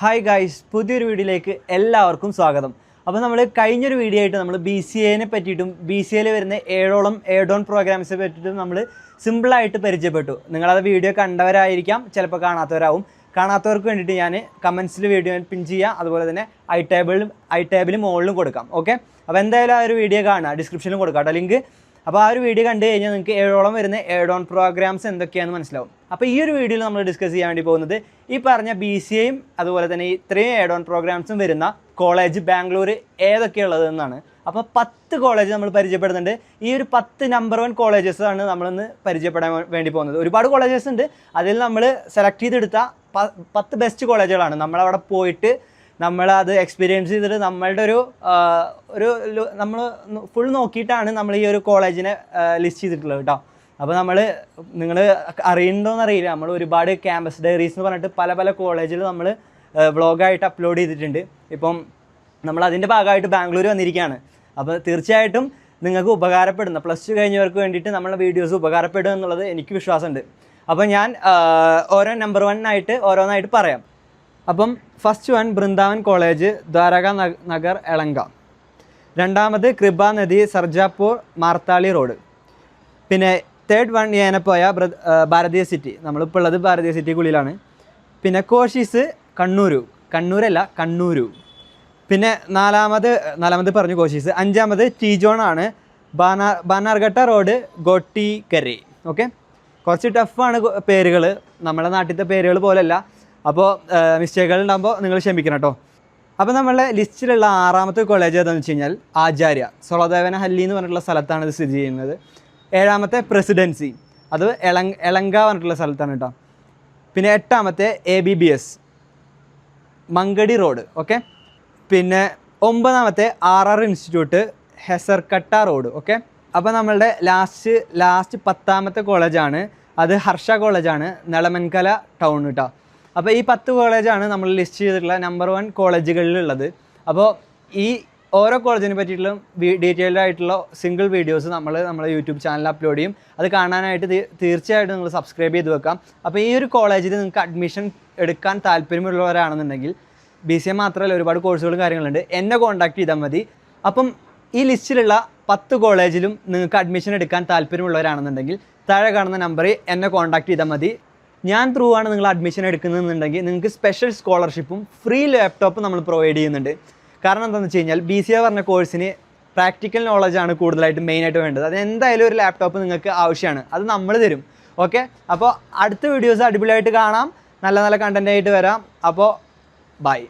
Hi guys, പുതിയൊരു വീഡിയോയിലേക്ക് എല്ലാവർക്കും സ്വാഗതം. അപ്പോൾ നമ്മൾ കഴിഞ്ഞൊരു വീഡിയോ ആയിട്ട് നമ്മൾ BCAനെ പറ്റിയിട്ടും BCAയിൽ വരുന്ന 7ഓളം എയ്ഡ് ഓൺ പ്രോഗ്രാംസിനെ പറ്റിയിട്ടും നമ്മൾ സിമ്പിളായിട്ട് പരിചയപ്പെട്ടു. നിങ്ങളത് വീഡിയോ കണ്ടവരായിരിക്കാം, ചിലപ്പോൾ കാണാത്തവരാവും. കാണാത്തവർക്ക് വേണ്ടിയിട്ട് ഞാൻ കമൻസിൽ വീഡിയോ പിൻ ചെയ്യാം, അതുപോലെ തന്നെ ഐ ടാബിലും മുകളിലും കൊടുക്കാം. ഓക്കെ, അപ്പോൾ എന്തായാലും ആ ഒരു വീഡിയോ കാണുക, ഡിസ്ക്രിപ്ഷനിലും കൊടുക്കാം കേട്ടോ ലിങ്ക്. അപ്പോൾ ആ ഒരു വീഡിയോ കണ്ടു കഴിഞ്ഞാൽ നിങ്ങൾക്ക് 7ഓളം വരുന്ന എയ്ഡ് ഓൺ പ്രോഗ്രാംസ് എന്തൊക്കെയാണെന്ന് മനസ്സിലാവും. അപ്പോൾ ഈ ഒരു വീഡിയോയിൽ നമ്മൾ ഡിസ്കസ് ചെയ്യാൻ വേണ്ടി പോകുന്നത് ഈ പറഞ്ഞ BCAയും അതുപോലെ തന്നെ ഇത്രയും എയ്ഡ് ഓൺ പ്രോഗ്രാംസും വരുന്ന കോളേജ് ബാംഗ്ലൂർ ഏതൊക്കെയുള്ളതെന്നാണ്. അപ്പോൾ 10 കോളേജ് നമ്മൾ പരിചയപ്പെടുന്നുണ്ട്. ഈ ഒരു 10 നമ്പർ 1 കോളേജസ് ആണ് നമ്മളിന്ന് പരിചയപ്പെടാൻ വേണ്ടി പോകുന്നത്. ഒരുപാട് കോളേജസ് ഉണ്ട്, അതിൽ നമ്മൾ സെലക്ട് ചെയ്തെടുത്ത 10 ബെസ്റ്റ് കോളേജുകളാണ്. നമ്മളവിടെ പോയിട്ട് നമ്മളത് എക്സ്പീരിയൻസ് ചെയ്തിട്ട് നമ്മളുടെ നമ്മൾ ഫുൾ നോക്കിയിട്ടാണ് നമ്മൾ ഈ ഒരു കോളേജിനെ ലിസ്റ്റ് ചെയ്തിട്ടുള്ളത് കേട്ടോ. അപ്പോൾ നിങ്ങൾ അറിയണ്ടോയെന്നറിയില്ല, നമ്മൾ ഒരുപാട് ക്യാമ്പസ് ഡയറീസ് എന്ന് പറഞ്ഞിട്ട് പല കോളേജിൽ നമ്മൾ വ്ളോഗായിട്ട് അപ്ലോഡ് ചെയ്തിട്ടുണ്ട്. ഇപ്പം നമ്മളതിൻ്റെ ഭാഗമായിട്ട് ബാംഗ്ലൂർ വന്നിരിക്കുകയാണ്. അപ്പോൾ തീർച്ചയായിട്ടും നിങ്ങൾക്ക് ഉപകാരപ്പെടുന്ന +2 കഴിഞ്ഞവർക്ക് വേണ്ടിയിട്ട് നമ്മളെ വീഡിയോസ് ഉപകാരപ്പെടും എന്നുള്ളത് എനിക്ക് വിശ്വാസമുണ്ട്. അപ്പോൾ ഞാൻ ഓരോ നമ്പർ 1 ആയിട്ട് ഓരോന്നായിട്ട് പറയാം. അപ്പം ഫസ്റ്റ് 1 ബൃന്ദാവൻ കോളേജ്, ദ്വാരക നഗർ, എളങ്ക. രണ്ടാമത് കൃപ നദി, സർജാപൂർ, മാർത്താളി റോഡ്. പിന്നെ തേർഡ് 1 ഏനപ്പോയ ഭാരതീയ സിറ്റി. നമ്മളിപ്പോൾ ഉള്ളത് ഭാരതീയ സിറ്റിക്കുള്ളിലാണ്. പിന്നെ കോഷീസ്, കണ്ണൂരു. പിന്നെ നാലാമത് പറഞ്ഞു കോഷീസ്. 5ആമത് ടി ജോൺ ആണ്, ബാനാർഘട്ട റോഡ്, ഗോട്ടിക്കരി. ഓക്കെ, കുറച്ച് ടഫാണ് പേരുകൾ, നമ്മുടെ നാട്ടിലത്തെ പേരുകൾ പോലെയല്ല. അപ്പോൾ മിസ്റ്റേക്കുകൾ ഉണ്ടാകുമ്പോൾ നിങ്ങൾ ക്ഷമിക്കണം കേട്ടോ. അപ്പോൾ നമ്മളുടെ ലിസ്റ്റിലുള്ള 6ആമത്തെ കോളേജ് ഏതാണെന്ന് വെച്ച് കഴിഞ്ഞാൽ ആചാര്യ സോളദേവന ഹല്ലി എന്ന് പറഞ്ഞിട്ടുള്ള സ്ഥലത്താണ് ഇത് സ്ഥിതി ചെയ്യുന്നത്. 7ആമത്തെ പ്രസിഡൻസി, അത് എളങ്ക പറഞ്ഞിട്ടുള്ള സ്ഥലത്താണ് കേട്ടോ. പിന്നെ 8ആമത്തെ ABBS മങ്കടി റോഡ്. ഓക്കെ, പിന്നെ 9ആമത്തെ RR ഇൻസ്റ്റിറ്റ്യൂട്ട്, ഹെസർക്കട്ട റോഡ്. ഓക്കെ, അപ്പോൾ നമ്മളുടെ ലാസ്റ്റ് 10ആമത്തെ കോളേജാണ്, അത് ഹർഷ കോളേജാണ്, നെളമൻകല ടൗൺ കേട്ടോ. അപ്പോൾ ഈ 10 കോളേജാണ് നമ്മൾ ലിസ്റ്റ് ചെയ്തിട്ടുള്ള നമ്പർ 1 കോളേജുകളിലുള്ളത്. അപ്പോൾ ഈ ഓരോ കോളേജിനെ പറ്റിയിട്ടുള്ള ഡീറ്റെയിൽഡ് ആയിട്ടുള്ള സിംഗിൾ വീഡിയോസ് നമ്മളെ യൂട്യൂബ് ചാനലിൽ അപ്ലോഡ് ചെയ്യും. അത് കാണാനായിട്ട് തീർച്ചയായിട്ടും നിങ്ങൾ സബ്സ്ക്രൈബ് ചെയ്ത് വെക്കാം. അപ്പോൾ ഈ ഒരു കോളേജിൽ നിങ്ങൾക്ക് അഡ്മിഷൻ എടുക്കാൻ താല്പര്യമുള്ളവരാണെന്നുണ്ടെങ്കിൽ BCA മാത്രമല്ല ഒരുപാട് കോഴ്സുകളും കാര്യങ്ങളുണ്ട്, എന്നെ കോൺടാക്ട് ചെയ്താൽ മതി. അപ്പം ഈ ലിസ്റ്റിലുള്ള 10 കോളേജിലും നിങ്ങൾക്ക് അഡ്മിഷൻ എടുക്കാൻ താല്പര്യമുള്ളവരാണെന്നുണ്ടെങ്കിൽ താഴെ കാണുന്ന നമ്പറിൽ എന്നെ കോൺടാക്ട് ചെയ്താൽ മതി. ഞാൻ ത്രൂ ആണ് നിങ്ങൾ അഡ്മിഷൻ എടുക്കുന്നതെന്നുണ്ടെങ്കിൽ നിങ്ങൾക്ക് സ്പെഷ്യൽ സ്കോളർഷിപ്പും ഫ്രീ ലാപ്ടോപ്പും നമ്മൾ പ്രൊവൈഡ് ചെയ്യുന്നുണ്ട്. കാരണം എന്താണെന്ന് വെച്ച് കഴിഞ്ഞാൽ BCA പറഞ്ഞ കോഴ്സിന് പ്രാക്ടിക്കൽ നോളജാണ് കൂടുതലായിട്ട് മെയിനായിട്ട് വേണ്ടത്. അത് എന്തായാലും ഒരു ലാപ്ടോപ്പ് നിങ്ങൾക്ക് ആവശ്യമാണ്, അത് നമ്മൾ തരും. ഓക്കെ, അപ്പോൾ അടുത്ത വീഡിയോസ് അടിപൊളിയായിട്ട് കാണാം, നല്ല കണ്ടൻറ്റായിട്ട് വരാം. അപ്പോൾ ബൈ.